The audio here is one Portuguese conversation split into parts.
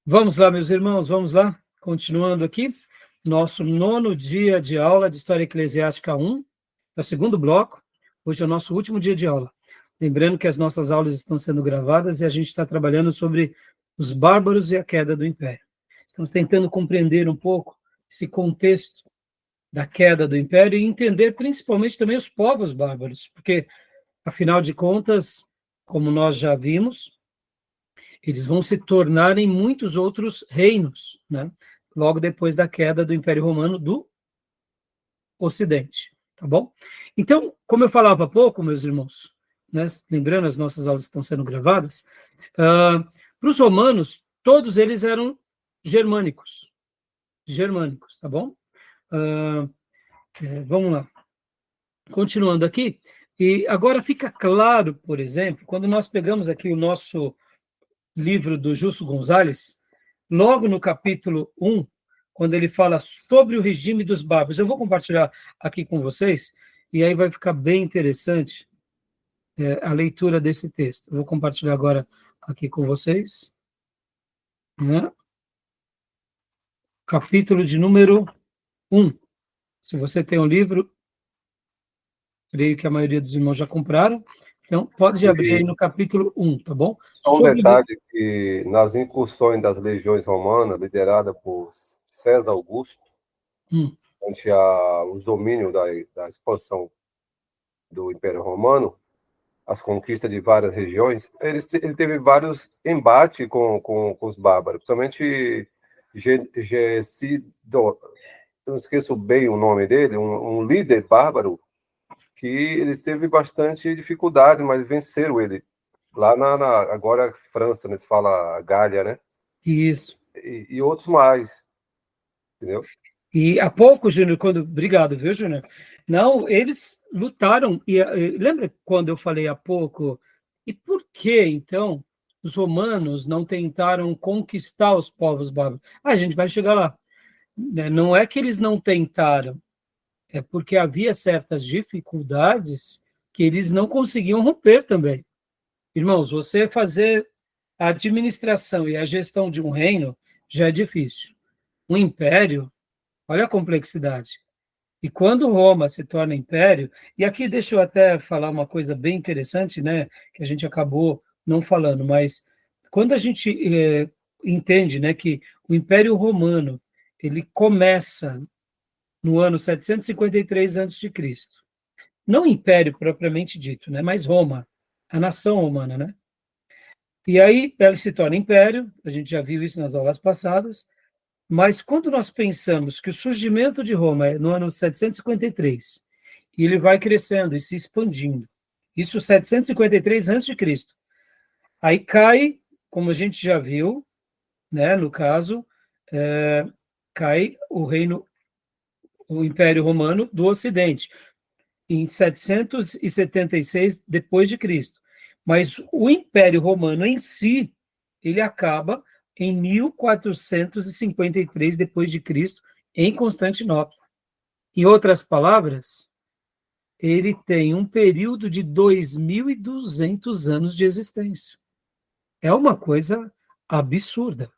Vamos lá, meus irmãos, vamos lá. Continuando aqui, nosso 9º dia de aula de História Eclesiástica 1, é o segundo bloco. Hoje é o nosso último dia de aula. Lembrando que as nossas aulas estão sendo gravadas e a gente está trabalhando sobre os bárbaros e a queda do Império. Estamos tentando compreender um pouco esse contexto da queda do Império e entender principalmente também os povos bárbaros, porque, afinal de contas, como nós já vimos, eles vão se tornar em muitos outros reinos, né? Logo depois da queda do Império Romano do Ocidente, tá bom? Então, como eu falava há pouco, meus irmãos, né, lembrando, as nossas aulas estão sendo gravadas, para os romanos, todos eles eram germânicos, tá bom? Vamos lá. Continuando aqui, e agora fica claro, por exemplo, quando nós pegamos aqui o nosso livro do Justo Gonzalez, logo no capítulo 1, quando ele fala sobre o regime dos bárbaros. Eu vou compartilhar aqui com vocês, e aí vai ficar bem interessante a leitura desse texto. Eu vou compartilhar agora aqui com vocês, né? Capítulo de número 1. Se você tem um livro, creio que a maioria dos irmãos já compraram, então pode abrir aí no capítulo 1, tá bom? Só um detalhe, que nas incursões das legiões romanas, liderada por César Augusto, ante os domínios da expansão do Império Romano, as conquistas de várias regiões, ele teve vários embates com os bárbaros, principalmente Gesido, eu não esqueço bem o nome dele, um líder bárbaro, que ele teve bastante dificuldade, mas venceram ele. Lá agora França, né, se fala Gália, né? Isso. E outros mais, entendeu? E há pouco, Júnior, obrigado, viu, Júnior? Não, eles lutaram, lembra quando eu falei há pouco, e por que, então, os romanos não tentaram conquistar os povos bárbaros? A gente vai chegar lá. Não é que eles não tentaram, é porque havia certas dificuldades que eles não conseguiam romper também. Irmãos, você fazer a administração e a gestão de um reino já é difícil. Um império, olha a complexidade. E quando Roma se torna império, e aqui deixa eu até falar uma coisa bem interessante, né, que a gente acabou não falando, mas quando a gente entende, né, que o Império Romano ele começa no ano 753 a.C., não o império propriamente dito, né, mas Roma, a nação romana, né? E aí ela se torna império, a gente já viu isso nas aulas passadas, mas quando nós pensamos que o surgimento de Roma é no ano 753, e ele vai crescendo e se expandindo, isso 753 a.C., aí cai, como a gente já viu, né, no caso, cai o Império Romano do Ocidente, em 776 depois de Cristo. Mas o Império Romano em si, ele acaba em 1453 depois de Cristo, em Constantinopla. Em outras palavras, ele tem um período de 2.200 anos de existência. É uma coisa absurda.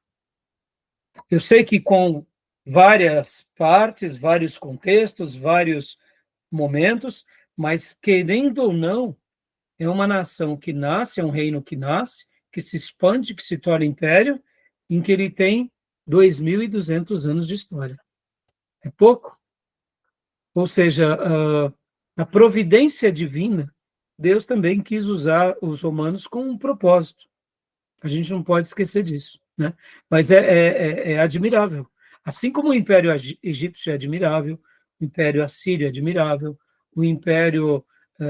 Eu sei que com várias partes, vários contextos, vários momentos, mas querendo ou não, é uma nação que nasce, é um reino que nasce, que se expande, que se torna império, em que ele tem 2.200 anos de história. É pouco? Ou seja, a providência divina, Deus também quis usar os romanos com um propósito. A gente não pode esquecer disso, né? Mas é admirável. Assim como o Império Egípcio é admirável, o Império Assírio é admirável, o Império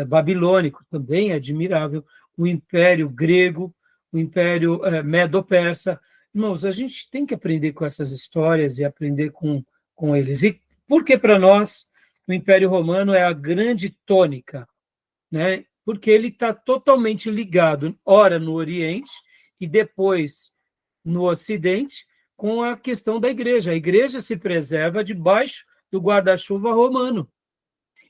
Babilônico também é admirável, o Império Grego, o Império Medo-Persa. Irmãos, a gente tem que aprender com essas histórias e aprender com eles. E por que para nós o Império Romano é a grande tônica, né? Porque ele está totalmente ligado, ora no Oriente e depois no Ocidente, com a questão da igreja. A igreja se preserva debaixo do guarda-chuva romano.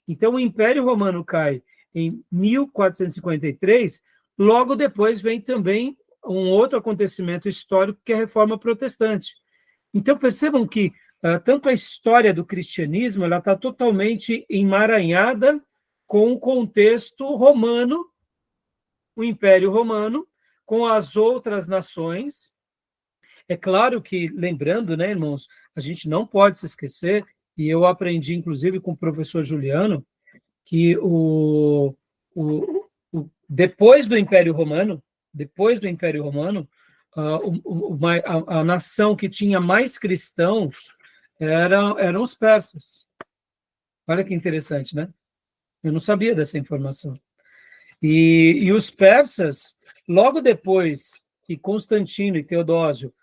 Então, o Império Romano cai em 1453, logo depois vem também um outro acontecimento histórico, que é a Reforma Protestante. Então, percebam que tanto a história do cristianismo ela está totalmente emaranhada com o contexto romano, o Império Romano, com as outras nações. É claro que, lembrando, né, irmãos, a gente não pode se esquecer, e eu aprendi, inclusive, com o professor Juliano, que depois do Império Romano, a nação que tinha mais cristãos eram os persas. Olha que interessante, né? Eu não sabia dessa informação. E os persas, logo depois que Constantino e Teodósio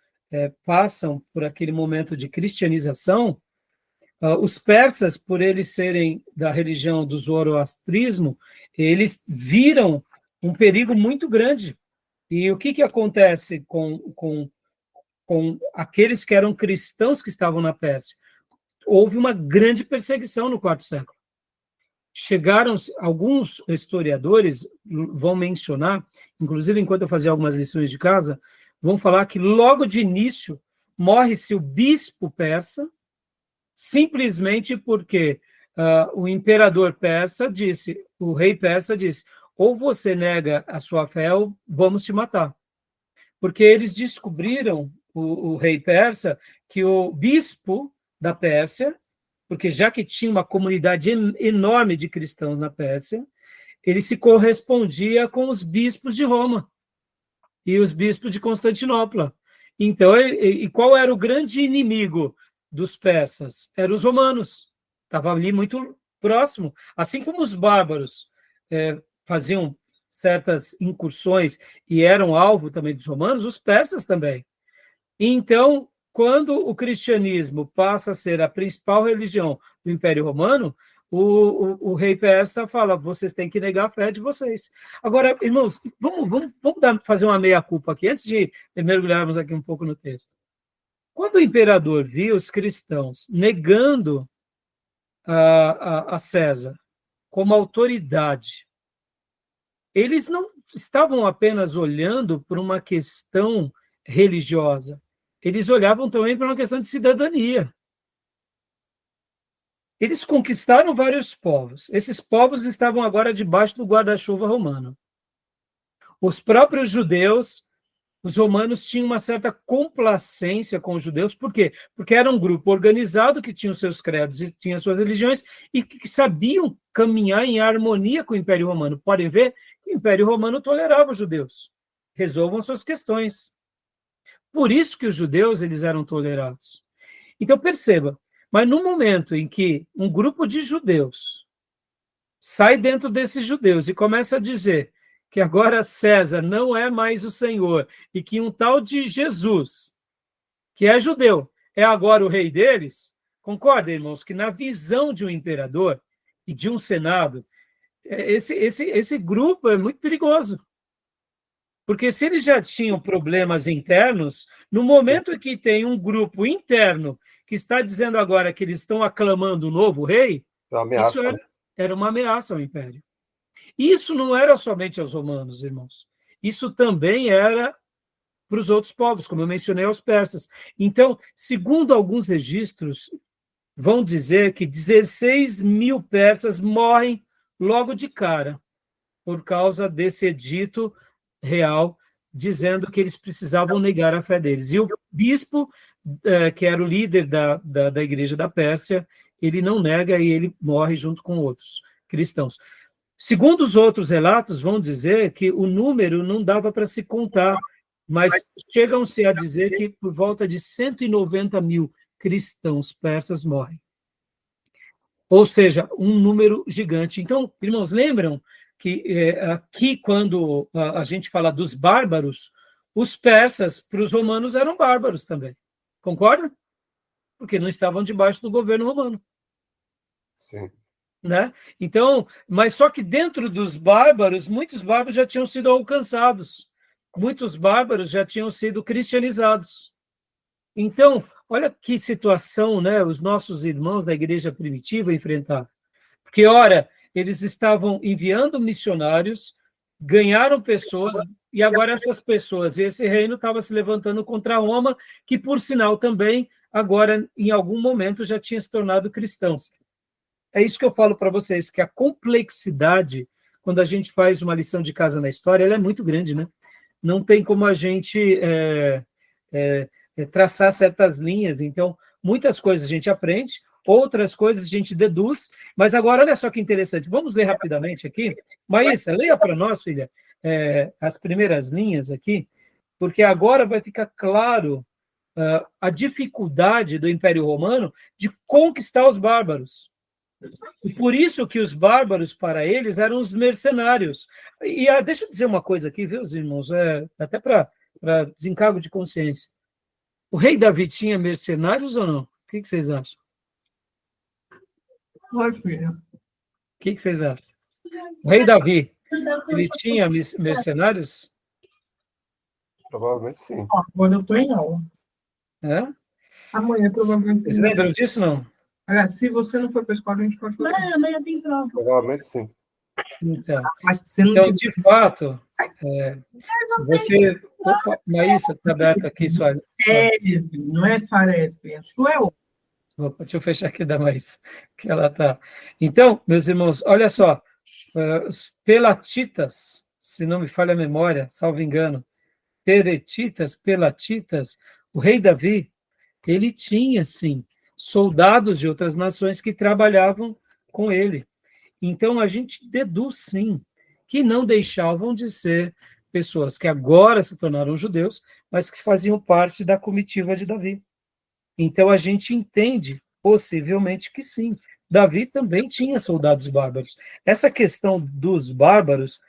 passam por aquele momento de cristianização, os persas, por eles serem da religião do zoroastrismo, eles viram um perigo muito grande. E o que acontece com aqueles que eram cristãos que estavam na Pérsia? Houve uma grande perseguição no quarto século. Chegaram, alguns historiadores vão mencionar, inclusive enquanto eu fazia algumas lições de casa, vão falar que logo de início morre-se o bispo persa, simplesmente porque o imperador persa disse, o rei persa disse, ou você nega a sua fé ou vamos te matar. Porque eles descobriram, o rei persa, que o bispo da Pérsia, porque já que tinha uma comunidade enorme de cristãos na Pérsia, ele se correspondia com os bispos de Roma e os bispos de Constantinopla. Então, e qual era o grande inimigo dos persas? Eram os romanos. Estava ali muito próximo. Assim como os bárbaros faziam certas incursões e eram alvo também dos romanos, os persas também. Então, quando o cristianismo passa a ser a principal religião do Império Romano, o rei persa fala, vocês têm que negar a fé de vocês. Agora, irmãos, vamos fazer uma meia-culpa aqui, antes de mergulharmos aqui um pouco no texto. Quando o imperador viu os cristãos negando a César como autoridade, eles não estavam apenas olhando por uma questão religiosa, eles olhavam também para uma questão de cidadania. Eles conquistaram vários povos. Esses povos estavam agora debaixo do guarda-chuva romano. Os próprios judeus, os romanos tinham uma certa complacência com os judeus. Por quê? Porque era um grupo organizado que tinha os seus credos e tinha as suas religiões e que sabiam caminhar em harmonia com o Império Romano. Podem ver que o Império Romano tolerava os judeus. Resolvam suas questões. Por isso que os judeus eles eram tolerados. Então, perceba, mas no momento em que um grupo de judeus sai dentro desses judeus e começa a dizer que agora César não é mais o Senhor e que um tal de Jesus, que é judeu, é agora o rei deles, concorda, irmãos, que na visão de um imperador e de um senado, esse grupo é muito perigoso. Porque se eles já tinham problemas internos, no momento em que tem um grupo interno que está dizendo agora que eles estão aclamando o novo rei, isso era uma ameaça ao império. Isso não era somente aos romanos, irmãos. Isso também era para os outros povos, como eu mencionei, aos persas. Então, segundo alguns registros, vão dizer que 16 mil persas morrem logo de cara por causa desse edito real, dizendo que eles precisavam negar a fé deles. E o bispo, que era o líder da igreja da Pérsia, ele não nega e ele morre junto com outros cristãos. Segundo os outros relatos, vão dizer que o número não dava para se contar, mas chegam-se a dizer que por volta de 190 mil cristãos persas morrem. Ou seja, um número gigante. Então, irmãos, lembram que aqui, quando a gente fala dos bárbaros, os persas, para os romanos, eram bárbaros também. Concorda? Porque não estavam debaixo do governo romano. Sim. Né? Então, mas só que dentro dos bárbaros, muitos bárbaros já tinham sido alcançados. Muitos bárbaros já tinham sido cristianizados. Então, olha que situação, né, os nossos irmãos da igreja primitiva enfrentaram. Porque, ora, eles estavam enviando missionários, ganharam pessoas E agora essas pessoas, esse reino estava se levantando contra Roma, que, por sinal, também, agora, em algum momento, já tinha se tornado cristãos. É isso que eu falo para vocês, que a complexidade, quando a gente faz uma lição de casa na história, ela é muito grande, né? Não tem como a gente traçar certas linhas. Então, muitas coisas a gente aprende, outras coisas a gente deduz, mas agora, olha só que interessante, vamos ler rapidamente aqui. Maísa, leia para nós, filha, as primeiras linhas aqui, porque agora vai ficar claro a dificuldade do Império Romano de conquistar os bárbaros. E por isso que os bárbaros, para eles, eram os mercenários. E deixa eu dizer uma coisa aqui, viu, irmãos? Até para desencargo de consciência. O rei Davi tinha mercenários ou não? O que vocês acham? Oi, filha. O que vocês acham? O rei Davi, ele tinha mercenários? Provavelmente sim. Agora eu estou em aula. É? Amanhã, provavelmente. Vocês lembram disso, não? Aliás, se você não for para a escola, a gente pode fazer. Amanhã tem prova. Provavelmente sim. Então, Mas se não então tiver... de fato, se você... Opa, Maísa, está aberto aqui, sua... Não é Saresp, a sua é outra. Opa, deixa eu fechar aqui da Maísa, que ela está... Então, meus irmãos, olha só, os pelatitas, se não me falha a memória, salvo engano, pelatitas, o rei Davi, ele tinha, sim, soldados de outras nações que trabalhavam com ele. Então, a gente deduz, sim, que não deixavam de ser pessoas que agora se tornaram judeus, mas que faziam parte da comitiva de Davi. Então, a gente entende, possivelmente, que sim, Davi também tinha soldados bárbaros. Essa questão dos bárbaros,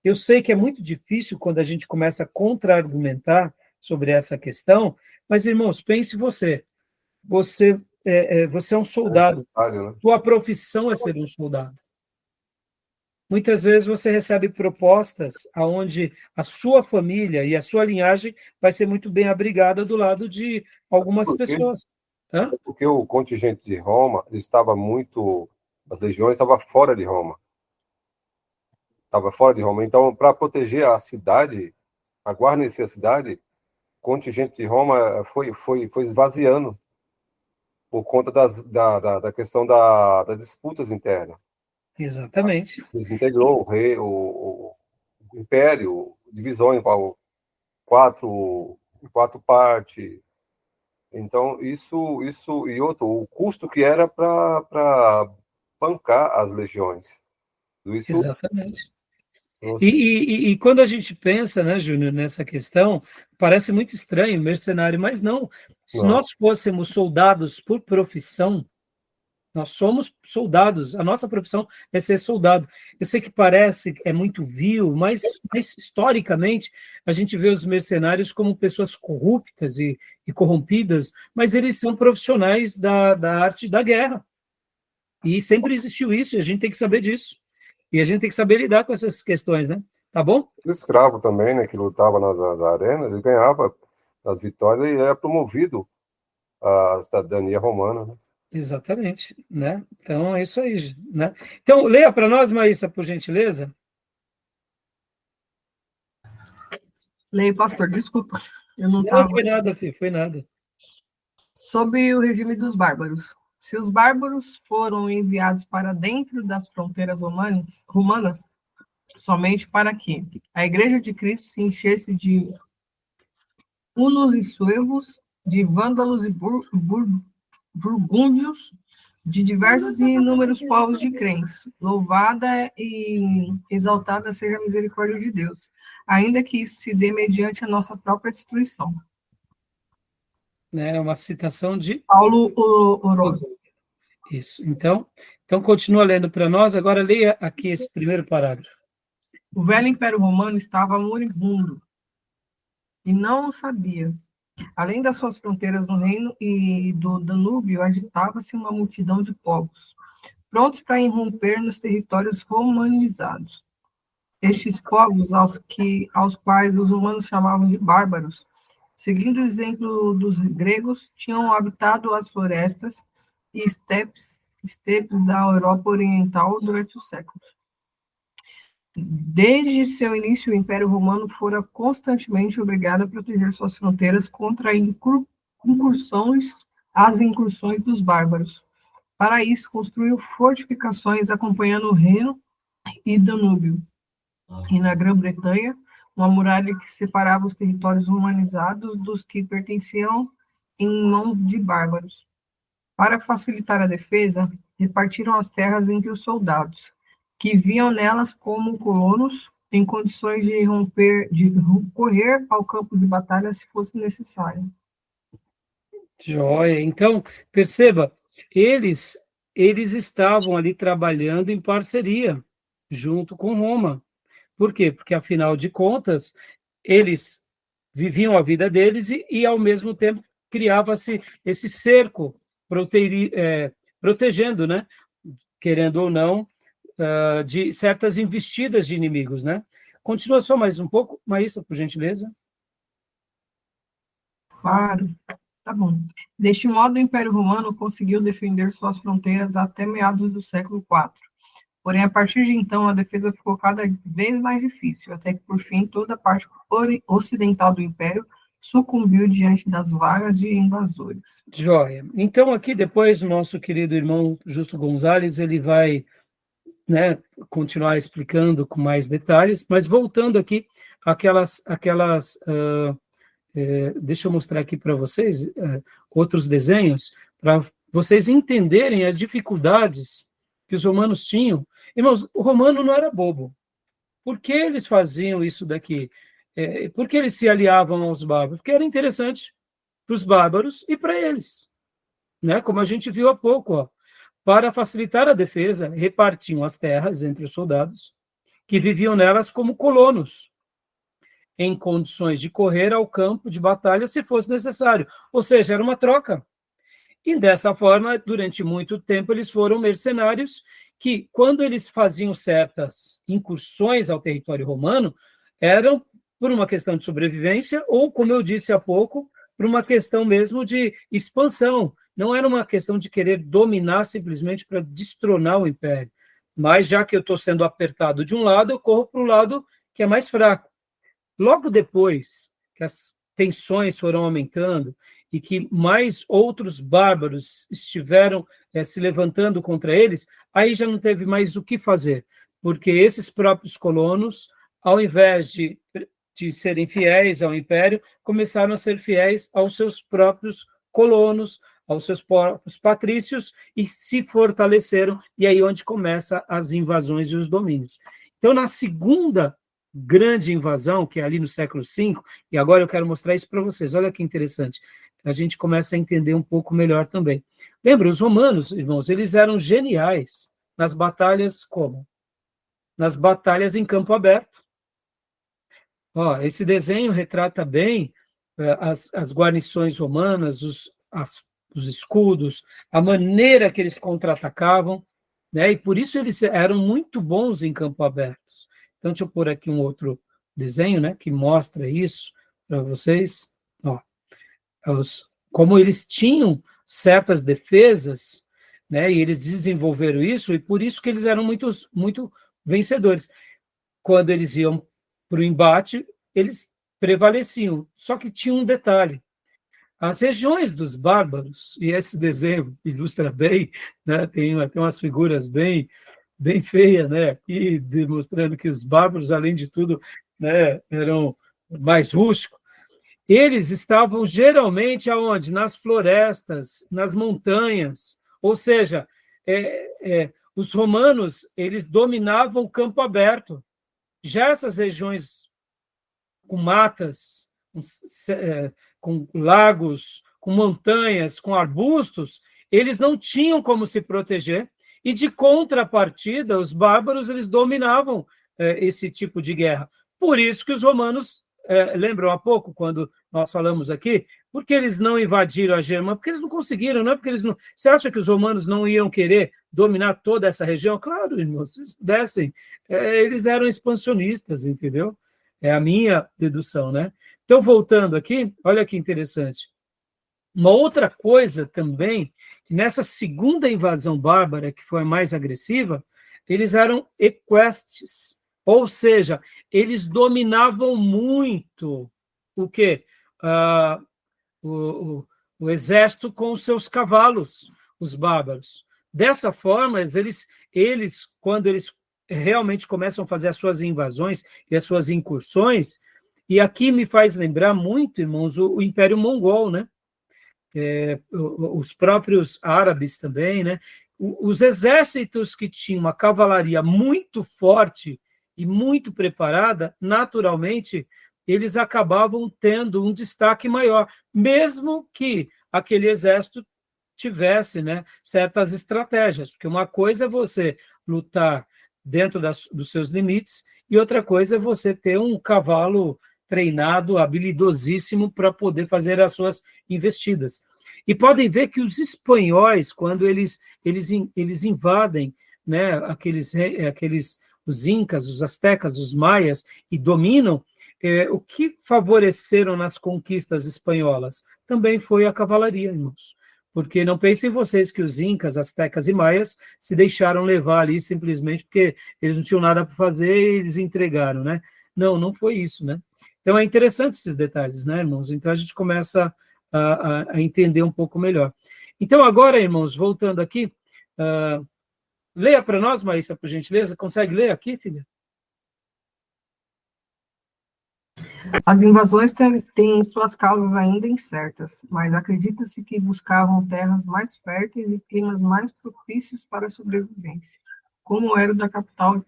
eu sei que é muito difícil quando a gente começa a contra-argumentar sobre essa questão, mas, irmãos, pense você é um soldado, sua profissão é ser um soldado. Muitas vezes você recebe propostas onde a sua família e a sua linhagem vai ser muito bem abrigada do lado de algumas pessoas. Hã? Porque o contingente de Roma estava muito... As legiões estavam fora de Roma. Estava fora de Roma. Então, para proteger a cidade, a guarnecer a cidade, o contingente de Roma foi esvaziando por conta da questão das disputas internas. Exatamente. Desintegrou o rei, o império, divisão em quatro partes. Então, isso e outro, o custo que era para bancar as legiões. Isso, exatamente. E quando a gente pensa, né, Júnior, nessa questão, parece muito estranho, mercenário, mas não. Se nós fôssemos soldados por profissão, nós somos soldados, a nossa profissão é ser soldado. Eu sei que parece, é muito vil, mas historicamente a gente vê os mercenários como pessoas corruptas e corrompidas, mas eles são profissionais da arte da guerra. E sempre existiu isso, e a gente tem que saber disso. E a gente tem que saber lidar com essas questões, né? Tá bom? O escravo também, né, que lutava nas arenas, ele ganhava as vitórias e era promovido à cidadania romana, né? Exatamente, né? Então, é isso aí, né? Então, leia para nós, Maísa, por gentileza. Leio, pastor, desculpa. Eu não estava... Não foi nada, filho, foi nada. Sobre o regime dos bárbaros. Se os bárbaros foram enviados para dentro das fronteiras romanas, somente para que a Igreja de Cristo se enchesse de hunos e suevos, de vândalos e burgúndios, de diversos e inúmeros povos de crentes. Louvada e exaltada seja a misericórdia de Deus, ainda que isso se dê mediante a nossa própria destruição. É uma citação de Paulo Oroso. Isso. Então continua lendo para nós. Agora leia aqui esse primeiro parágrafo. O velho Império Romano estava moribundo e não o sabia. Além das suas fronteiras no reino e do Danúbio, agitava-se uma multidão de povos, prontos para irromper nos territórios romanizados. Estes povos, aos quais os romanos chamavam de bárbaros, seguindo o exemplo dos gregos, tinham habitado as florestas e estepes da Europa Oriental durante os séculos. Desde seu início, o Império Romano fora constantemente obrigado a proteger suas fronteiras contra as incursões dos bárbaros. Para isso, construiu fortificações acompanhando o Reno e Danúbio. E na Grã-Bretanha, uma muralha que separava os territórios romanizados dos que pertenciam em mãos de bárbaros. Para facilitar a defesa, repartiram as terras entre os soldados, que viam nelas como colonos em condições de correr ao campo de batalha se fosse necessário. Joia. Então, perceba, eles estavam ali trabalhando em parceria, junto com Roma. Por quê? Porque, afinal de contas, eles viviam a vida deles e ao mesmo tempo, criava-se esse cerco protegendo, né? Querendo ou não, de certas investidas de inimigos, né? Continua só mais um pouco, Maísa, por gentileza. Claro, tá bom. Deste modo, o Império Romano conseguiu defender suas fronteiras até meados do século IV. Porém, a partir de então, a defesa ficou cada vez mais difícil, até que, por fim, toda a parte ocidental do Império sucumbiu diante das vagas de invasores. Joia. Então, aqui, depois, o nosso querido irmão Justo Gonzalez, ele vai, né, continuar explicando com mais detalhes, mas voltando aqui, deixa eu mostrar aqui para vocês outros desenhos, para vocês entenderem as dificuldades que os romanos tinham. Irmãos, o romano não era bobo. Por que eles faziam isso daqui? Por que eles se aliavam aos bárbaros? Porque era interessante para os bárbaros e para eles, né? Como a gente viu há pouco, ó. Para facilitar a defesa, repartiam as terras entre os soldados, que viviam nelas como colonos, em condições de correr ao campo de batalha se fosse necessário. Ou seja, era uma troca. E dessa forma, durante muito tempo, eles foram mercenários que, quando eles faziam certas incursões ao território romano, eram por uma questão de sobrevivência ou, como eu disse há pouco, por uma questão mesmo de expansão. Não era uma questão de querer dominar simplesmente para destronar o império. Mas, já que eu estou sendo apertado de um lado, eu corro para o lado que é mais fraco. Logo depois que as tensões foram aumentando e que mais outros bárbaros estiveram se levantando contra eles, aí já não teve mais o que fazer, porque esses próprios colonos, ao invés de serem fiéis ao império, começaram a ser fiéis aos seus próprios colonos, aos seus próprios patrícios, e se fortaleceram, e aí onde começam as invasões e os domínios. Então, na segunda grande invasão, que é ali no século V, e agora eu quero mostrar isso para vocês, olha que interessante, a gente começa a entender um pouco melhor também. Lembra, os romanos, irmãos, eles eram geniais nas batalhas como? Nas batalhas em campo aberto. Ó, esse desenho retrata bem as guarnições romanas, os escudos, a maneira que eles contra-atacavam, né? E por isso eles eram muito bons em campo abertos. Então, deixa eu pôr aqui um outro desenho, né, que mostra isso para vocês. Ó, como eles tinham certas defesas, né, e eles desenvolveram isso, e por isso que eles eram muito vencedores. Quando eles iam para o embate, eles prevaleciam. Só que tinha um detalhe. As regiões dos bárbaros, e esse desenho ilustra bem, né, tem umas figuras bem feias, né, e demonstrando que os bárbaros, além de tudo, né, eram mais rústicos. Eles estavam geralmente aonde? Nas florestas, nas montanhas, ou seja, os romanos, eles dominavam o campo aberto. Já essas regiões com matas, com lagos, com montanhas, com arbustos, eles não tinham como se proteger, e de contrapartida, os bárbaros, eles dominavam esse tipo de guerra. Por isso que os romanos, lembram há pouco, quando nós falamos aqui, porque eles não invadiram a Germânia? Porque eles não conseguiram, não é porque eles não... Você acha que os romanos não iam querer dominar toda essa região? Claro, irmão, se eles pudessem, eles eram expansionistas, entendeu? É a minha dedução, né? Então, voltando aqui, olha que interessante. Uma outra coisa também, nessa segunda invasão bárbara, que foi a mais agressiva, eles eram equestres, Ou seja, eles dominavam muito o quê? O exército com os seus cavalos, os bárbaros. Dessa forma, eles, quando eles realmente começam a fazer as suas invasões e as suas incursões, e aqui me faz lembrar muito, irmãos, o Império Mongol, né? Os próprios árabes também, né? Os exércitos que tinham uma cavalaria muito forte e muito preparada, naturalmente, eles acabavam tendo um destaque maior, mesmo que aquele exército tivesse, né, certas estratégias, porque uma coisa é você lutar dentro dos seus limites e outra coisa é você ter um cavalo treinado, habilidosíssimo para poder fazer as suas investidas. E podem ver que os espanhóis, quando eles invadem, né, os incas, os astecas, os maias, e dominam, o que favoreceram nas conquistas espanholas também foi a cavalaria, irmãos. Porque não pensem vocês que os incas, astecas e maias se deixaram levar ali simplesmente porque eles não tinham nada para fazer e eles entregaram, né? Não, não foi isso, né? Então é interessante esses detalhes, né, irmãos? Então a gente começa a entender um pouco melhor. Então agora, irmãos, voltando aqui, leia para nós, Maísa, por gentileza. Consegue ler aqui, filha? As invasões têm suas causas ainda incertas, mas acredita-se que buscavam terras mais férteis e climas mais propícios para a sobrevivência, como era o da capital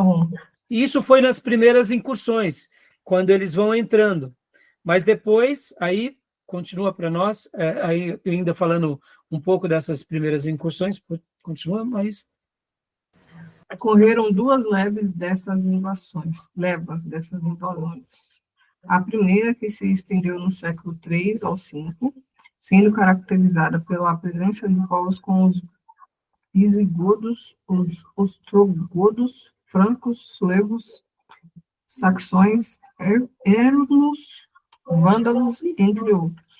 Roma. E isso foi nas primeiras incursões, quando eles vão entrando. Mas depois, aí, continua para nós, aí ainda falando um pouco dessas primeiras incursões, continua, mas... Ocorreram duas levas dessas invasões. A primeira, que se estendeu no século III ao V, sendo caracterizada pela presença de povos como os visigodos, os ostrogodos, francos, suevos, saxões, érmos, vândalos, entre outros.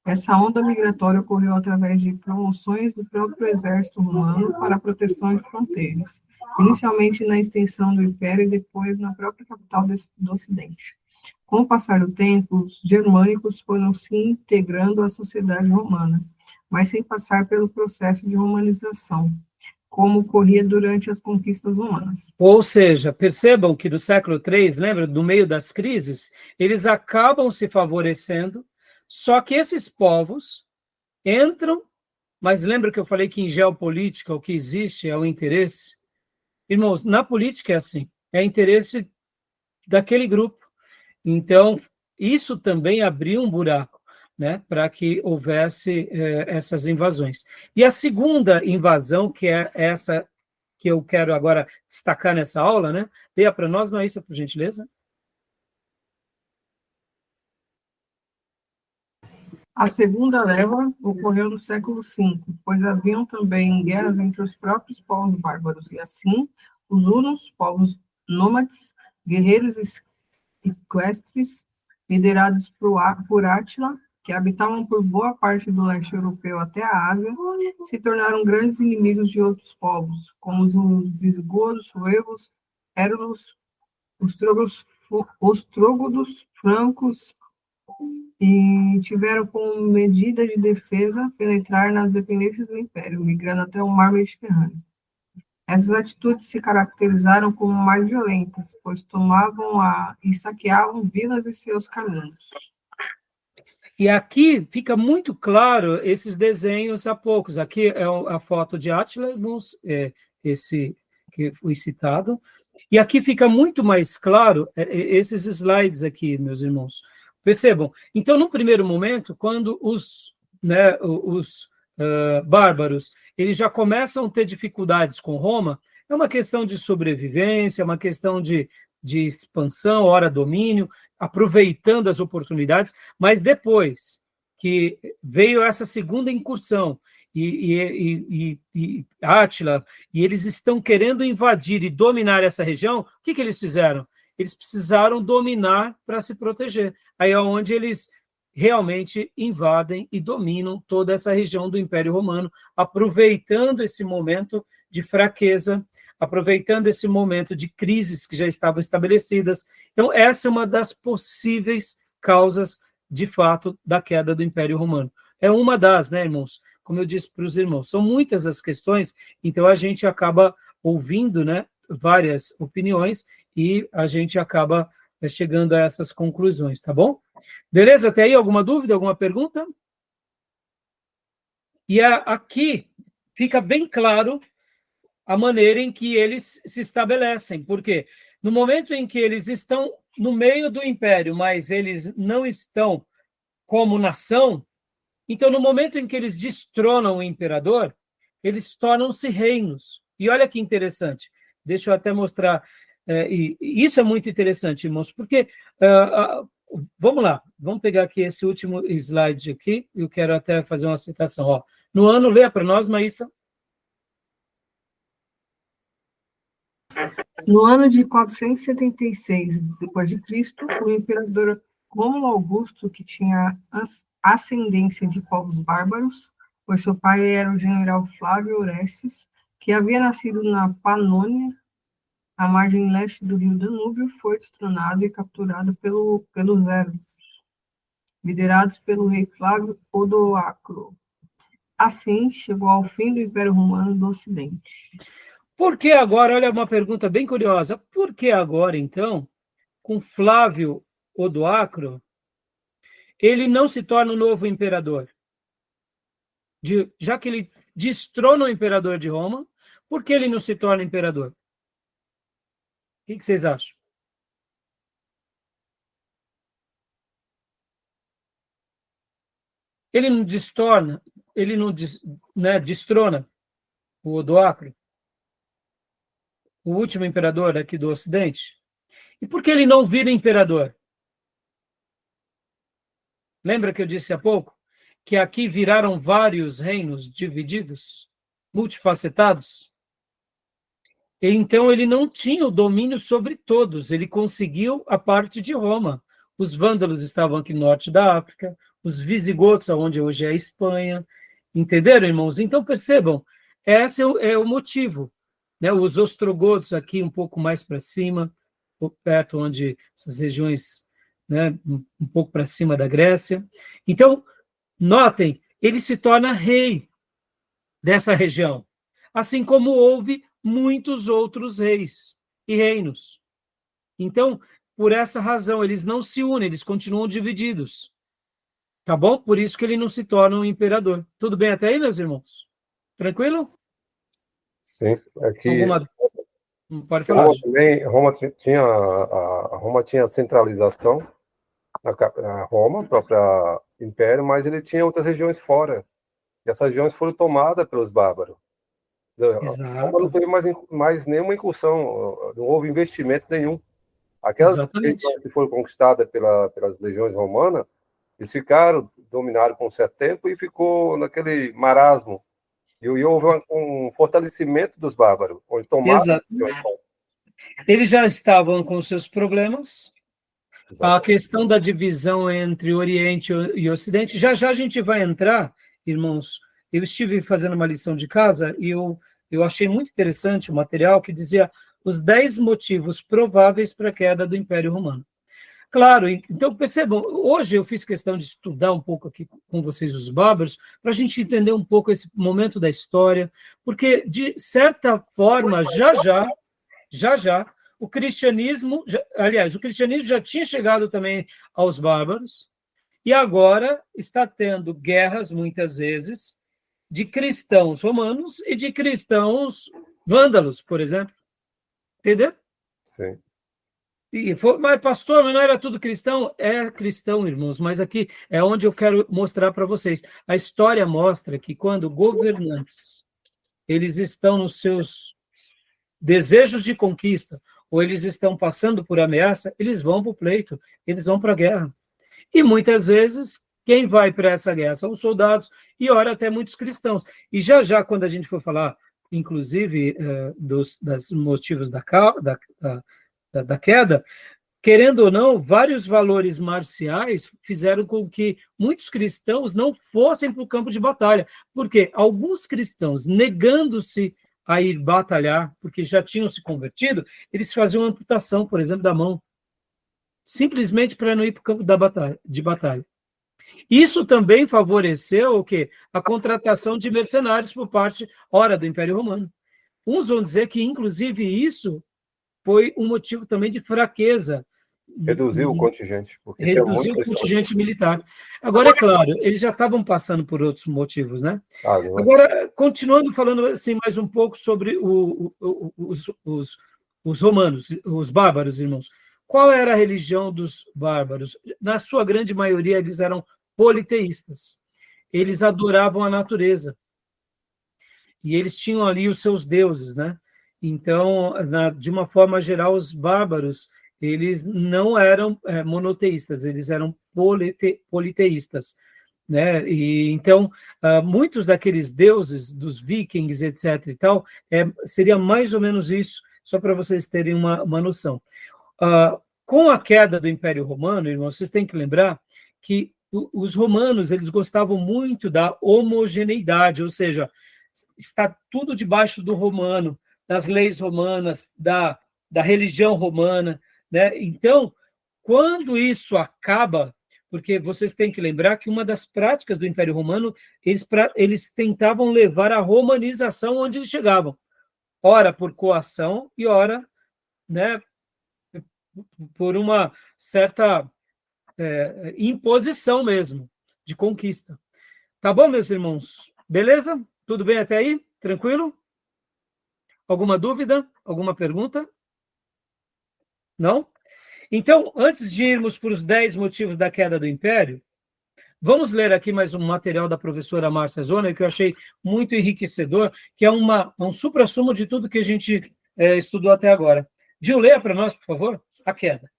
Essa onda migratória ocorreu através de promoções do próprio exército romano para a proteção de fronteiras, inicialmente na extensão do Império e depois na própria capital do Ocidente. Com o passar do tempo, os germânicos foram se integrando à sociedade romana, mas sem passar pelo processo de romanização, como ocorria durante as conquistas romanas. Ou seja, percebam que no século III, lembra, no meio das crises, eles acabam se favorecendo, só que esses povos entram, mas lembra que eu falei que em geopolítica o que existe é o interesse? Irmãos, na política é assim, é interesse daquele grupo. Então, isso também abriu um buraco, né, para que houvesse essas invasões. E a segunda invasão, que é essa que eu quero agora destacar nessa aula, né? Leia para nós, Maísa, por gentileza. A segunda leva ocorreu no século V, pois haviam também guerras entre os próprios povos bárbaros, e assim, os hunos, povos nômades, guerreiros equestres, liderados por Átila, que habitavam por boa parte do leste europeu até a Ásia, se tornaram grandes inimigos de outros povos, como os visigodos, suevos, érulos, ostrógodos, francos, e tiveram como medida de defesa penetrar nas dependências do Império, migrando até o mar Mediterrâneo. Essas atitudes se caracterizaram como mais violentas, pois tomavam e saqueavam vilas e seus caminhos. E aqui fica muito claro esses desenhos há poucos. Aqui é a foto de Átila, esse que foi citado. E aqui fica muito mais claro esses slides aqui, meus irmãos. Percebam? Então, no primeiro momento, quando os bárbaros eles já começam a ter dificuldades com Roma, é uma questão de sobrevivência, é uma questão de expansão, ora domínio, aproveitando as oportunidades, mas depois que veio essa segunda incursão, e Átila, e eles estão querendo invadir e dominar essa região, o que eles fizeram? Eles precisaram dominar para se proteger. Aí é onde eles realmente invadem e dominam toda essa região do Império Romano, aproveitando esse momento de fraqueza, aproveitando esse momento de crises que já estavam estabelecidas. Então, essa é uma das possíveis causas, de fato, da queda do Império Romano. É uma das, né, irmãos? Como eu disse para os irmãos, são muitas as questões, então a gente acaba ouvindo, né, várias opiniões e a gente acaba chegando a essas conclusões, tá bom? Beleza? Até aí, alguma dúvida, alguma pergunta? E aqui fica bem claro a maneira em que eles se estabelecem, porque no momento em que eles estão no meio do império, mas eles não estão como nação, então no momento em que eles destronam o imperador, eles tornam-se reinos. E olha que interessante, deixa eu até mostrar, e isso é muito interessante, irmãos, porque, vamos lá, vamos pegar aqui esse último slide aqui, eu quero até fazer uma citação, ó. No ano, leia para nós, Maísa. No ano de 476 d.C., o imperador Rômulo Augusto, que tinha ascendência de povos bárbaros, pois seu pai era o general Flávio Orestes, que havia nascido na Panônia, à margem leste do rio Danúbio, foi destronado e capturado pelos érubos, liderados pelo rei Flávio Odoacro. Assim, chegou ao fim do Império Romano do Ocidente. Por que agora, olha uma pergunta bem curiosa, por que agora, então, com Flávio Odoacro, ele não se torna o novo imperador? Já que ele destrona o imperador de Roma, por que ele não se torna imperador? O que vocês acham? Ele não destrona, destrona o Odoacro, o último imperador aqui do Ocidente? E por que ele não vira imperador? Lembra que eu disse há pouco que aqui viraram vários reinos divididos, multifacetados? E então ele não tinha o domínio sobre todos, ele conseguiu a parte de Roma. Os vândalos estavam aqui no norte da África, os visigodos, onde hoje é a Espanha. Entenderam, irmãos? Então percebam, esse é o motivo. Né? Os ostrogodos aqui um pouco mais para cima, perto onde essas regiões, né, um pouco para cima da Grécia. Então, notem, ele se torna rei dessa região, assim como houve muitos outros reis e reinos. Então, por essa razão, eles não se unem, eles continuam divididos. Tá bom? Por isso que ele não se torna um imperador. Tudo bem até aí, meus irmãos? Tranquilo? Sim. Aqui, pode falar. Roma tinha centralização na Roma, própria império, mas ele tinha outras regiões fora. E essas regiões foram tomadas pelos bárbaros. Roma não teve mais nenhuma incursão, não houve investimento nenhum. Aquelas regiões que foram conquistadas pelas legiões romanas, eles dominaram por um certo tempo e ficou naquele marasmo. E houve um fortalecimento dos bárbaros, onde tomaram. Eles já estavam com seus problemas. A questão da divisão entre Oriente e Ocidente, já a gente vai entrar, irmãos. Eu estive fazendo uma lição de casa e eu achei muito interessante o material que dizia os 10 motivos prováveis para a queda do Império Romano. Claro, então percebam, hoje eu fiz questão de estudar um pouco aqui com vocês os bárbaros, para a gente entender um pouco esse momento da história, porque, de certa forma, já, o cristianismo já tinha chegado também aos bárbaros, e agora está tendo guerras, muitas vezes, de cristãos romanos e de cristãos vândalos, por exemplo. Entendeu? Sim. Mas, pastor, mas não era tudo cristão? É cristão, irmãos, mas aqui é onde eu quero mostrar para vocês. A história mostra que quando governantes eles estão nos seus desejos de conquista, ou eles estão passando por ameaça, eles vão para o pleito, eles vão para a guerra. E muitas vezes, quem vai para essa guerra são os soldados, e ora até muitos cristãos. E já, quando a gente for falar, inclusive, dos motivos da queda, querendo ou não, vários valores marciais fizeram com que muitos cristãos não fossem para o campo de batalha, porque alguns cristãos, negando-se a ir batalhar, porque já tinham se convertido, eles faziam amputação, por exemplo, da mão, simplesmente para não ir para o campo de batalha. Isso também favoreceu o quê? A contratação de mercenários por parte, ora, do Império Romano. Uns vão dizer que, inclusive, isso foi um motivo também de fraqueza. Reduziu o contingente. Porque reduziu o contingente militar. Agora, é claro, eles já estavam passando por outros motivos, né? Agora, continuando falando assim mais um pouco sobre os romanos, os bárbaros, irmãos. Qual era a religião dos bárbaros? Na sua grande maioria, eles eram politeístas. Eles adoravam a natureza. E eles tinham ali os seus deuses, né? Então, de uma forma geral, os bárbaros, eles não eram monoteístas, eles eram politeístas, né? E então, muitos daqueles deuses dos vikings, etc. e tal, seria mais ou menos isso, só para vocês terem uma noção. Com a queda do Império Romano, irmãos, vocês têm que lembrar que os romanos, eles gostavam muito da homogeneidade, ou seja, está tudo debaixo do romano, das leis romanas, da religião romana, né? Então, quando isso acaba, porque vocês têm que lembrar que uma das práticas do Império Romano, eles tentavam levar a romanização onde eles chegavam, ora por coação e ora, né, por uma certa imposição mesmo, de conquista. Tá bom, meus irmãos? Beleza? Tudo bem até aí? Tranquilo? Alguma dúvida? Alguma pergunta? Não? Então, antes de irmos para os 10 motivos da queda do Império, vamos ler aqui mais um material da professora Márcia Zona, que eu achei muito enriquecedor, que é um suprassumo de tudo que a gente estudou até agora. Gil, leia para nós, por favor, a queda.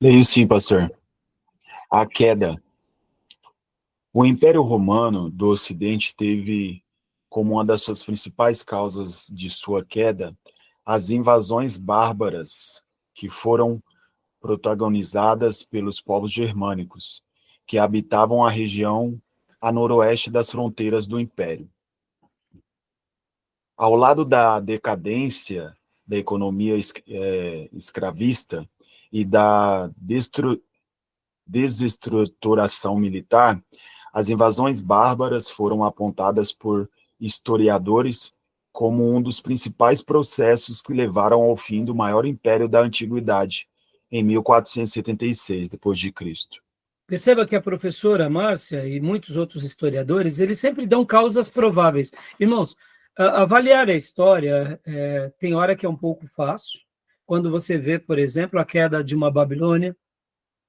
Leio sim, pastor. A queda. O Império Romano do Ocidente teve como uma das suas principais causas de sua queda as invasões bárbaras que foram protagonizadas pelos povos germânicos, que habitavam a região a noroeste das fronteiras do Império. Ao lado da decadência da economia escravista e da desestruturação militar, as invasões bárbaras foram apontadas por historiadores como um dos principais processos que levaram ao fim do maior império da antiguidade, em 1476 d.C. Perceba que a professora Márcia e muitos outros historiadores, eles sempre dão causas prováveis. Irmãos, avaliar a história tem hora que é um pouco fácil, quando você vê, por exemplo, a queda de uma Babilônia,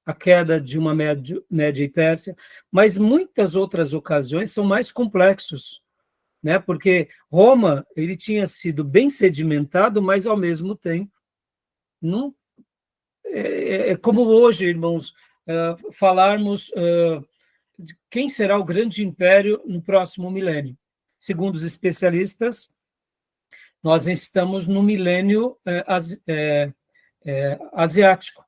a queda de uma Média e Pérsia, mas muitas outras ocasiões são mais complexos, né? Porque Roma, ele tinha sido bem sedimentado, mas ao mesmo tempo, não, como hoje, irmãos, falarmos de quem será o grande império no próximo milênio. Segundo os especialistas, nós estamos no milênio asiático.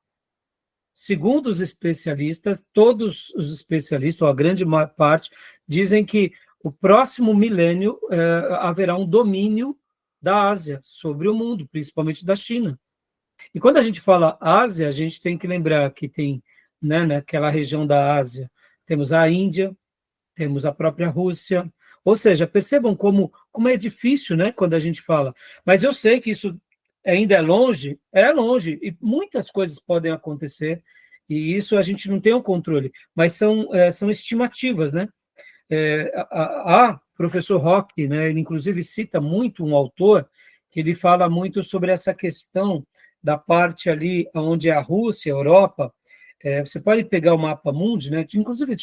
Segundo os especialistas, todos os especialistas, ou a grande parte, dizem que o próximo milênio haverá um domínio da Ásia sobre o mundo, principalmente da China. E quando a gente fala Ásia, a gente tem que lembrar que tem, né, naquela região da Ásia, temos a Índia, temos a própria Rússia, ou seja, percebam como é difícil, né, quando a gente fala. Mas eu sei que isso ainda é longe, e muitas coisas podem acontecer, e isso a gente não tem o controle, mas são estimativas, né? Professor Roque, né, ele inclusive cita muito um autor, que ele fala muito sobre essa questão da parte ali onde é a Rússia, a Europa. Você pode pegar o mapa mundi, né? Inclusive,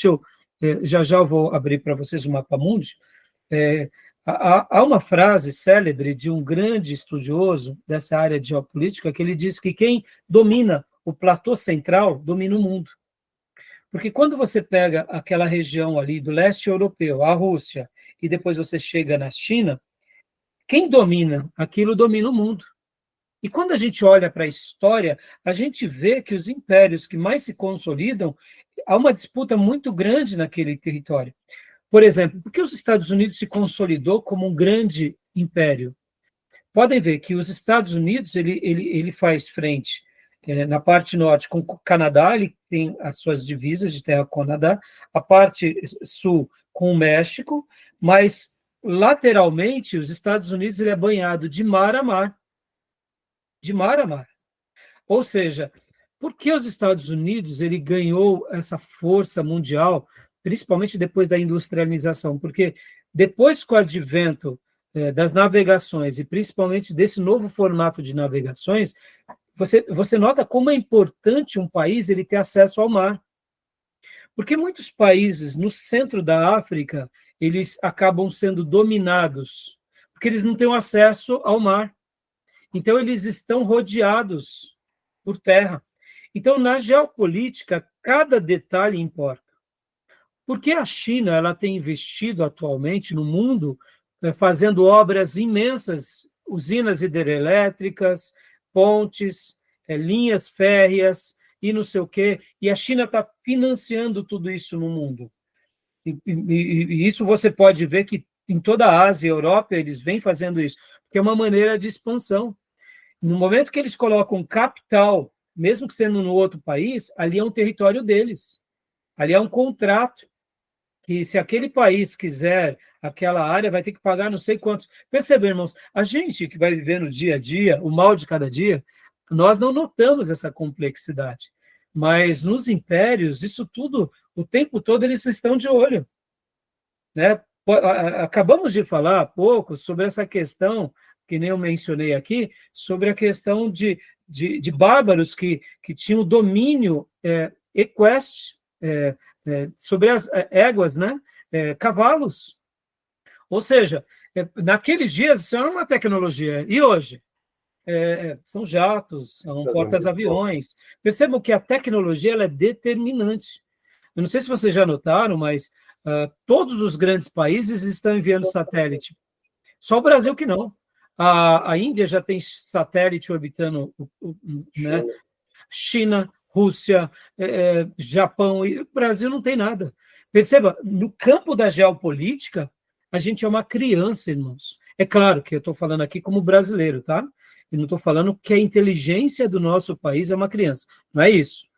já eu vou abrir para vocês o mapa mundi. Há uma frase célebre de um grande estudioso dessa área de geopolítica, que ele diz que quem domina o platô central domina o mundo. Porque quando você pega aquela região ali do leste europeu, a Rússia, e depois você chega na China, quem domina aquilo domina o mundo. E quando a gente olha para a história, a gente vê que os impérios que mais se consolidam há uma disputa muito grande naquele território. Por exemplo, por que os Estados Unidos se consolidou como um grande império? Podem ver que os Estados Unidos ele faz frente na parte norte com o Canadá, ele tem as suas divisas de terra com o Canadá, a parte sul com o México, mas lateralmente os Estados Unidos ele é banhado de mar a mar. De mar a mar. Ou seja, por que os Estados Unidos ele ganhou essa força mundial, principalmente depois da industrialização? Porque depois com o advento das navegações, e principalmente desse novo formato de navegações, você nota como é importante um país ele ter acesso ao mar. Porque muitos países no centro da África, eles acabam sendo dominados, porque eles não têm acesso ao mar. Então, eles estão rodeados por terra. Então, na geopolítica, cada detalhe importa. Porque a China ela tem investido atualmente no mundo fazendo obras imensas, usinas hidrelétricas, pontes, linhas férreas e não sei o quê, e a China está financiando tudo isso no mundo. E isso você pode ver que em toda a Ásia e Europa eles vêm fazendo isso, porque é uma maneira de expansão. No momento que eles colocam capital, mesmo que sendo no outro país, ali é um território deles, ali é um contrato, que se aquele país quiser aquela área, vai ter que pagar não sei quantos. Percebem, irmãos, a gente que vai viver no dia a dia, o mal de cada dia, nós não notamos essa complexidade. Mas nos impérios, isso tudo, o tempo todo, eles estão de olho. Né? Acabamos de falar há pouco sobre essa questão, que nem eu mencionei aqui, sobre a questão de bárbaros que tinham domínio equestre, sobre as éguas, né? Cavalos. Ou seja, naqueles dias isso era uma tecnologia. E hoje? São jatos, são portas-aviões. Percebam que a tecnologia ela é determinante. Eu não sei se vocês já notaram, mas todos os grandes países estão enviando satélite. Só o Brasil que não. A Índia já tem satélite orbitando, né? China, Rússia, Japão, e o Brasil não tem nada. Perceba, no campo da geopolítica, a gente é uma criança, irmãos. É claro que eu estou falando aqui como brasileiro, tá? Eu não estou falando que a inteligência do nosso país é uma criança. Não é isso.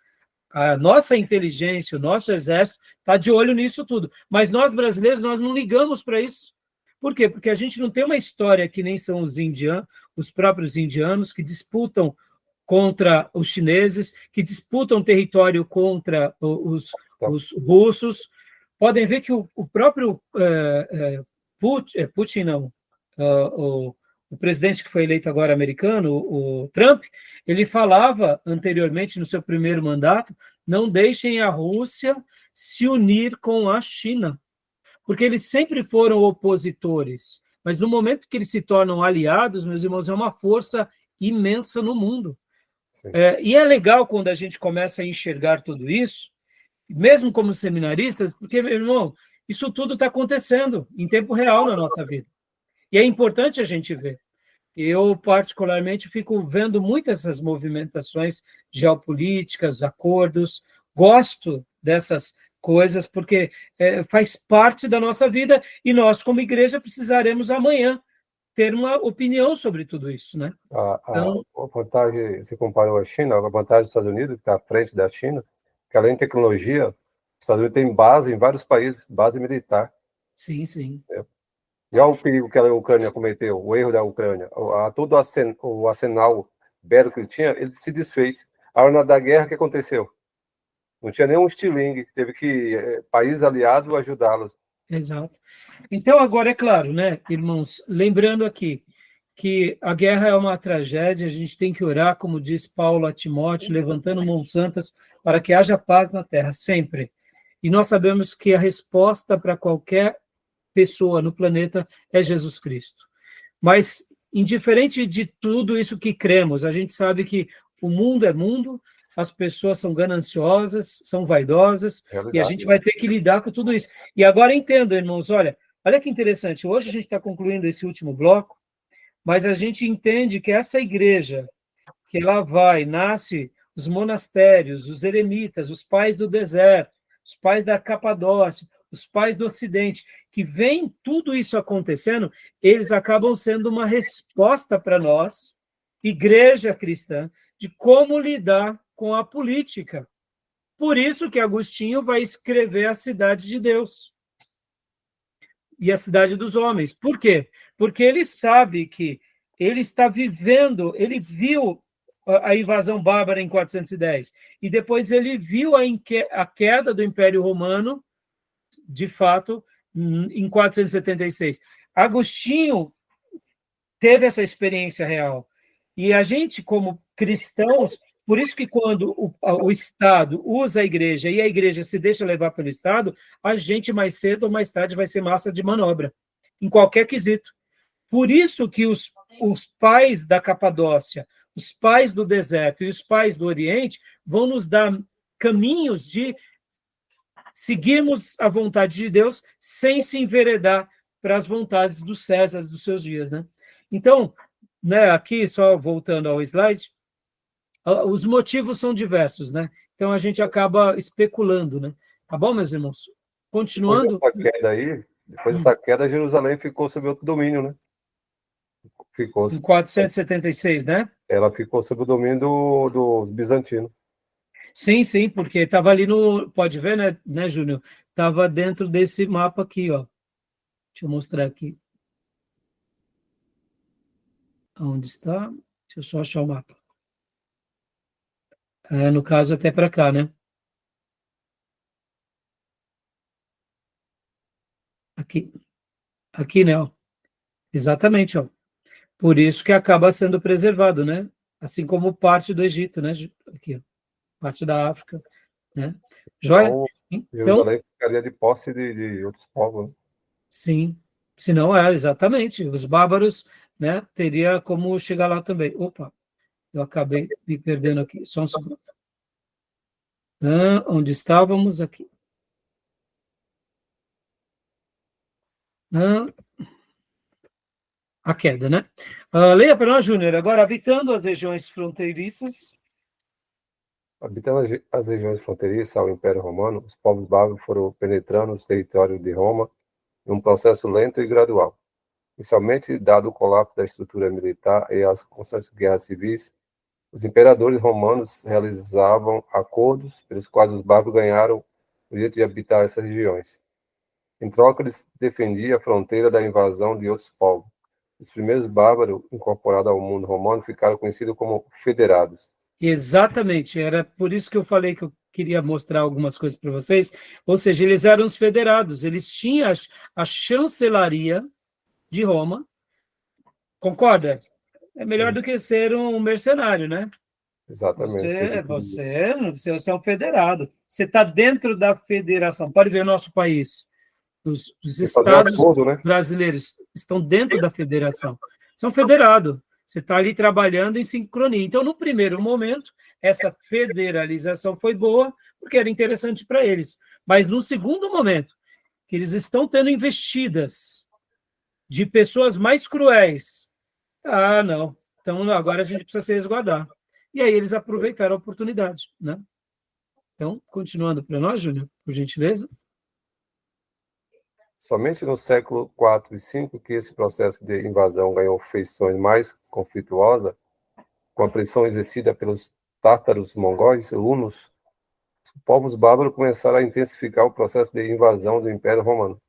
A nossa inteligência, o nosso exército está de olho nisso tudo. Mas nós, brasileiros, nós não ligamos para isso. Por quê? Porque a gente não tem uma história que nem são os indianos, os próprios indianos, que disputam contra os chineses, que disputam território contra os russos. Podem ver que o próprio Putin, não, o presidente que foi eleito agora americano, o Trump, ele falava anteriormente, no seu primeiro mandato, não deixem a Rússia se unir com a China, porque eles sempre foram opositores, mas no momento que eles se tornam aliados, meus irmãos, é uma força imensa no mundo. E é legal quando a gente começa a enxergar tudo isso, mesmo como seminaristas, porque, meu irmão, isso tudo está acontecendo em tempo real na nossa vida. E é importante a gente ver. Eu, particularmente, fico vendo muitas essas movimentações geopolíticas, acordos, gosto dessas coisas, porque faz parte da nossa vida e nós, como igreja, precisaremos amanhã ter uma opinião sobre tudo isso, né? Então, a vantagem, você comparou a China, a vantagem dos Estados Unidos, que está à frente da China, que além de tecnologia, os Estados Unidos tem base em vários países, base militar. Sim, sim. E olha o perigo que a Ucrânia cometeu, o erro da Ucrânia. Todo o arsenal bélico que ele tinha, ele se desfez. A hora da guerra, o que aconteceu? Não tinha nenhum estilingue, teve que país aliado ajudá-los. Exato. Então, agora, é claro, né, irmãos, lembrando aqui que a guerra é uma tragédia, a gente tem que orar, como diz Paulo a Timóteo, levantando mãos santas para que haja paz na terra, sempre. E nós sabemos que a resposta para qualquer pessoa no planeta é Jesus Cristo. Mas, indiferente de tudo isso que cremos, a gente sabe que o mundo é mundo, as pessoas são gananciosas, são vaidosas, e a gente vai ter que lidar com tudo isso. E agora entenda, irmãos, olha que interessante, hoje a gente está concluindo esse último bloco, mas a gente entende que essa igreja, que ela nasce os monastérios, os eremitas, os pais do deserto, os pais da Capadócia, os pais do Ocidente, que veem tudo isso acontecendo, eles acabam sendo uma resposta para nós, igreja cristã, de como lidar com a política. Por isso que Agostinho vai escrever a Cidade de Deus e a Cidade dos Homens. Por quê? Porque ele sabe que ele está vivendo, ele viu a invasão bárbara em 410, e depois ele viu a queda do Império Romano, de fato, em 476. Agostinho teve essa experiência real. E a gente, como cristãos, por isso que quando o Estado usa a igreja e a igreja se deixa levar pelo Estado, a gente mais cedo ou mais tarde vai ser massa de manobra, em qualquer quesito. Por isso que os pais da Capadócia, os pais do deserto e os pais do Oriente vão nos dar caminhos de seguirmos a vontade de Deus sem se enveredar para as vontades dos Césares dos seus dias, né? Então, né, aqui, só voltando ao slide, os motivos são diversos, né? Então, a gente acaba especulando, né? Tá bom, meus irmãos? Continuando... Depois dessa queda, Jerusalém ficou sob outro domínio, né? Em 476, né? Ela ficou sob o domínio dos bizantinos. Sim, sim, porque estava ali no... Pode ver, né, Júnior? Estava dentro desse mapa aqui, ó. Deixa eu mostrar aqui. Onde está? Deixa eu só achar o mapa. No caso, até para cá, né? Aqui, né? Ó. Exatamente, ó. Por isso que acaba sendo preservado, né? Assim como parte do Egito, né? Aqui, ó. Parte da África, né? Joia? Então, Jerusalém ficaria de posse de outros povos, né? Sim. Se não, exatamente. Os bárbaros, né? Teria como chegar lá também. Opa, eu acabei me perdendo aqui. Só um segundo. Onde estávamos? Aqui. A queda, né? Leia para nós, Júnior. Agora, habitando as regiões fronteiriças. Habitando as regiões fronteiriças ao Império Romano, os povos bárbaros foram penetrando os territórios de Roma em um processo lento e gradual. Inicialmente, dado o colapso da estrutura militar e as constantes guerras civis, os imperadores romanos realizavam acordos pelos quais os bárbaros ganharam o direito de habitar essas regiões. Em troca, eles defendiam a fronteira da invasão de outros povos. Os primeiros bárbaros incorporados ao mundo romano ficaram conhecidos como federados. Exatamente, era por isso que eu falei que eu queria mostrar algumas coisas para vocês. Ou seja, eles eram os federados, eles tinham a chancelaria de Roma. Concorda? É melhor Sim. do que ser um mercenário, né? Exatamente. Você é um federado. Você está dentro da federação. Pode ver o nosso país. Os estados brasileiros estão dentro da federação. São federados. Você está ali trabalhando em sincronia. Então, no primeiro momento, essa federalização foi boa, porque era interessante para eles. Mas no segundo momento, que eles estão tendo investidas de pessoas mais cruéis, não. Então, agora a gente precisa se resguardar. E aí eles aproveitaram a oportunidade, né? Então, continuando para nós, Júnior, por gentileza. Somente no século IV e V que esse processo de invasão ganhou feições mais conflituosas, com a pressão exercida pelos tártaros mongóis e hunos, os povos bárbaros começaram a intensificar o processo de invasão do Império Romano.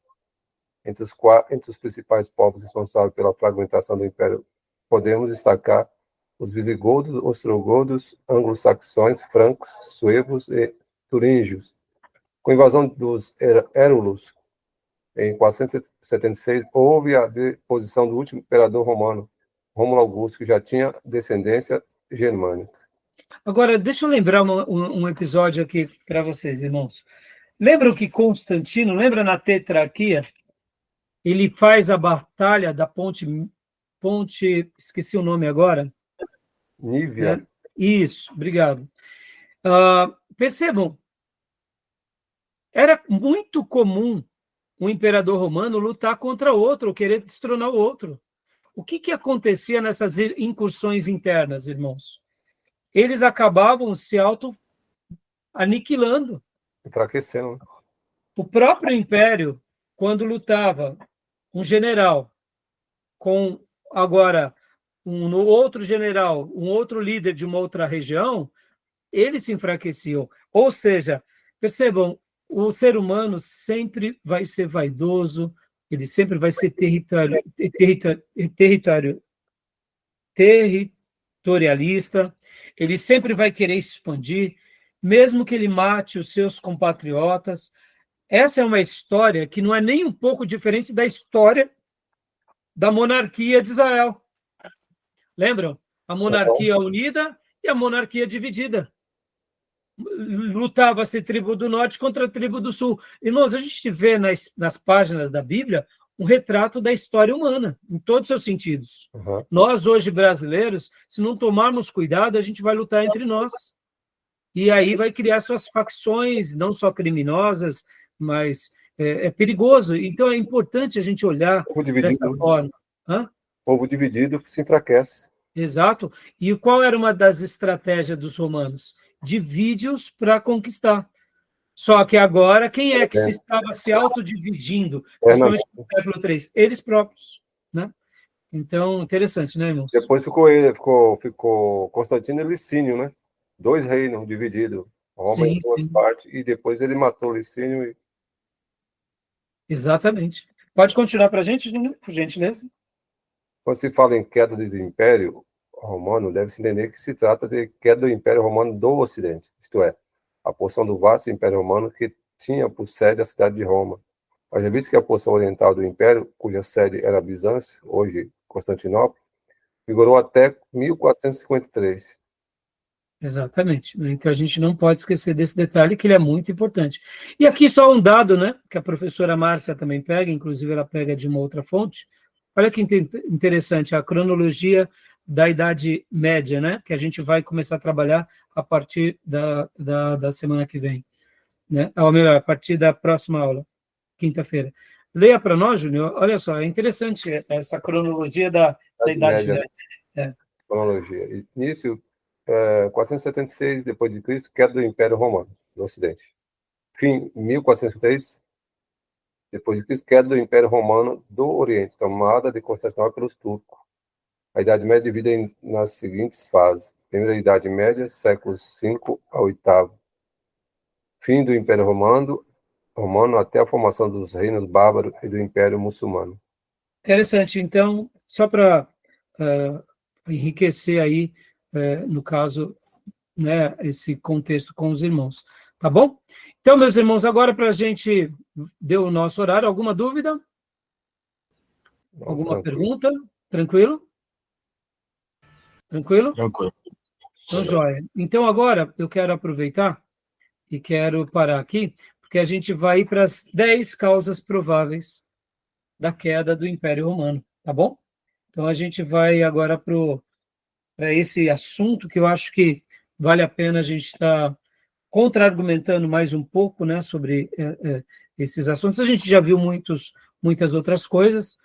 Entre os principais povos responsáveis pela fragmentação do Império, podemos destacar os visigodos, ostrogodos, anglo-saxões, francos, suevos e turíngios. Com a invasão dos érulos, em 476, houve a deposição do último imperador romano, Rômulo Augusto, que já tinha descendência germânica. Agora, deixa eu lembrar um episódio aqui para vocês, irmãos. Lembram que Constantino, lembra na Tetrarquia? Ele faz a batalha da ponte, esqueci o nome agora. Nívea. Isso, obrigado. Percebam, era muito comum um imperador romano lutar contra outro, ou querer destronar o outro. O que acontecia nessas incursões internas, irmãos? eles acabavam se auto-aniquilando. Enfraquecendo. O próprio império, quando lutava um general com agora um outro general, um outro líder de uma outra região, eles se enfraqueciam. Ou seja, percebam, o ser humano sempre vai ser vaidoso, ele sempre vai ser territorialista, ele sempre vai querer se expandir, mesmo que ele mate os seus compatriotas. Essa é uma história que não é nem um pouco diferente da história da monarquia de Israel. Lembram? A monarquia unida e a monarquia dividida. Lutava-se a tribo do norte contra a tribo do sul. Irmãos, a gente vê nas páginas da Bíblia um retrato da história humana, em todos os seus sentidos. Uhum. Nós, hoje, brasileiros, se não tomarmos cuidado, a gente vai lutar entre nós. E aí vai criar suas facções, não só criminosas, mas é perigoso. Então, é importante a gente olhar dessa forma. O povo dividido se enfraquece. Exato. E qual era uma das estratégias dos romanos? Divide-os para conquistar. Só que agora, quem é que estava se autodividindo, principalmente no século III? Eles próprios. Né? Então, interessante, né, irmãos? Depois ficou Constantino e Licínio, né? 2 reinos divididos. Roma em 2 partes, e depois ele matou Licínio. Exatamente. Pode continuar para a gente, por gentileza? Quando se fala em queda do Império Romano, deve-se entender que se trata de queda do Império Romano do Ocidente, isto é, a porção do vasto Império Romano que tinha por sede a cidade de Roma. Mas visto que a porção oriental do Império, cuja sede era Bizâncio, hoje Constantinopla, vigorou até 1453. Exatamente. Então, a gente não pode esquecer desse detalhe, que ele é muito importante. E aqui só um dado, né, que a professora Márcia também pega, inclusive ela pega de uma outra fonte. Olha que interessante, a cronologia da Idade Média, né, que a gente vai começar a trabalhar a partir da semana que vem, né, ou melhor, a partir da próxima aula, quinta-feira. Leia para nós, Júnior, olha só, é interessante essa cronologia da Idade Média. Cronologia. Início, 476 depois de Cristo, queda do Império Romano no Ocidente. Fim, 1403 depois de Cristo, queda do Império Romano do Oriente, tomada de Constantinopla pelos turcos. A Idade Média divide nas seguintes fases. Primeira Idade Média, séculos V a VIII. Fim do Império Romano até a formação dos reinos bárbaros e do Império Muçulmano. Interessante. Então, só para enriquecer aí, no caso, né, esse contexto com os irmãos. Tá bom? Então, meus irmãos, agora para a gente deu o nosso horário. Alguma dúvida? Alguma pergunta? Tranquilo? Tranquilo? Tranquilo. Então, joia. Então, agora eu quero aproveitar e quero parar aqui, porque a gente vai ir para as 10 causas prováveis da queda do Império Romano, tá bom? Então, a gente vai agora para esse assunto que eu acho que vale a pena a gente estar contra-argumentando mais um pouco, né, sobre esses assuntos. A gente já viu muitas outras coisas,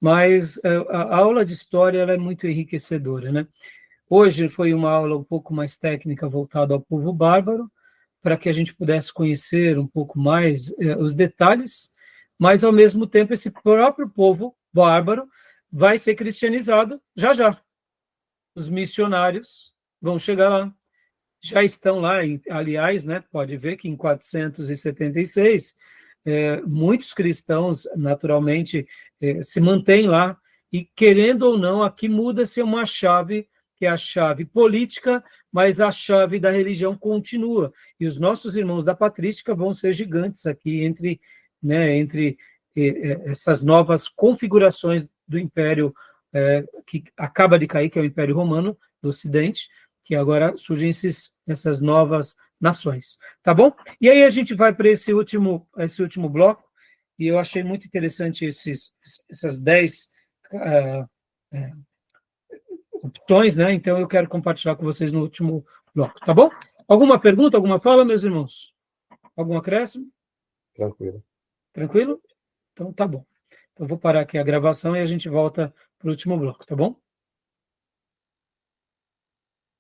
mas a aula de história ela é muito enriquecedora, né? Hoje foi uma aula um pouco mais técnica voltada ao povo bárbaro, para que a gente pudesse conhecer um pouco mais os detalhes, mas, ao mesmo tempo, esse próprio povo bárbaro vai ser cristianizado já já. Os missionários vão chegar lá. Já estão lá, aliás, né, pode ver que em 476, muitos cristãos, naturalmente, se mantêm lá, e, querendo ou não, aqui muda-se uma chave, que é a chave política, mas a chave da religião continua. E os nossos irmãos da patrística vão ser gigantes aqui entre essas novas configurações do império que acaba de cair, que é o Império Romano do Ocidente, que agora surgem essas novas nações. Tá bom? E aí a gente vai para esse último bloco, e eu achei muito interessante essas 10 opções, né? Então eu quero compartilhar com vocês no último bloco, tá bom? Alguma pergunta, alguma fala, meus irmãos? Algum acréscimo? Tranquilo. Tranquilo? Então tá bom. Então vou parar aqui a gravação e a gente volta para o último bloco, tá bom?